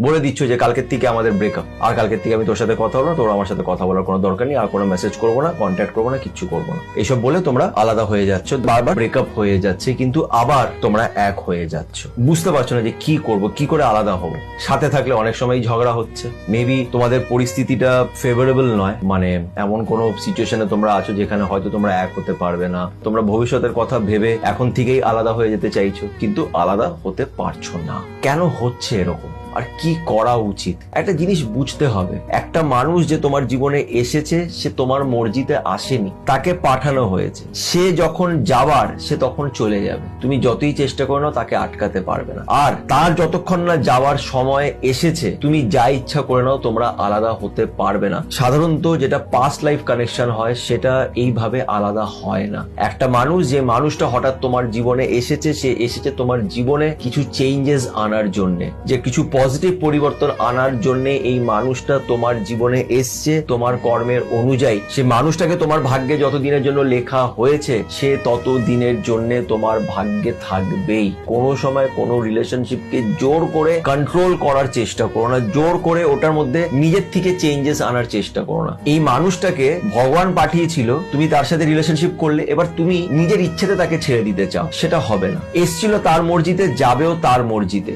বলে দিচ্ছ যে কালকের থেকে আমাদের ব্রেকআপ, আর কালকের থেকে আমি তোর সাথে কথা বলবো না, তোর আমার সাথে কথা বলার কোনো দরকার নেই, আর কোনো মেসেজ করবো না, কন্ট্যাক্ট করবো না, কিচ্ছু করবো না, এইসব বলে তোমরা আলাদা হয়ে যাচ্ছ, বারবার ব্রেকআপ হয়ে যাচ্ছে, কিন্তু আবার তোমরা এক হয়ে যাচ্ছ। বুঝতে পারছো না যে কি করব, কি করে আলাদা হবো। সাথে থাকলে অনেক সময় ঝগড়া হচ্ছে, মেবি তোমাদের পরিস্থিতিটা ফেভারেবল নয়, মানে এমন কোনো সিচুয়েশনে তোমরা আছো যেখানে হয়তো তোমরা এক হতে পারবে না, তোমরা ভবিষ্যতের কথা ভেবে এখন থেকেই আলাদা হয়ে যেতে চাইছো, কিন্তু আলাদা হতে পারছো না। কেন হচ্ছে এরকম, আর কি করা উচিত? একটা জিনিস বুঝতে হবে, একটা মানুষ যে তোমার জীবনে এসেছে সে তোমার মর্জিতে আসেনি, তাকে পাঠানো হয়েছে। সে যখন যাবার সে তখন চলে যাবে, তুমি যতই চেষ্টা করো না তাকে আটকাতে পারবে না। আর তার যতক্ষণ না যাওয়ার সময় এসেছে তুমি যা ইচ্ছা করে নাও, তোমরা আলাদা হতে পারবে না। সাধারণত যেটা পাস্ট লাইফ কানেকশন হয় সেটা এইভাবে আলাদা হয় না। একটা মানুষ, যে মানুষটা হঠাৎ তোমার জীবনে এসেছে, সে এসেছে তোমার জীবনে কিছু চেঞ্জেস আনার জন্য, যে কিছু পজিটিভ পরিবর্তন আনার জন্য এই মানুষটা তোমার জীবনে এসছে। তোমার কর্মের অনুযায়ী সে মানুষটাকে তোমার ভাগ্যে যত দিনের জন্য লেখা হয়েছে সে তত দিনের জন্য তোমার ভাগ্যে থাকবেই। কোনো সময় কোনো রিলেশনশিপকে জোর করে কন্ট্রোল করার চেষ্টা করো না, জোর করে ওটার মধ্যে নিজের থেকে চেঞ্জেস আনার চেষ্টা করো না। এই মানুষটাকে ভগবান পাঠিয়েছিল, তুমি তার সাথে রিলেশনশিপ করলে, এবার তুমি নিজের ইচ্ছেতে তাকে ছেড়ে দিতে চাও, সেটা হবে না। এসছিল তার মর্জিতে, যাবেও তার মর্জিতে।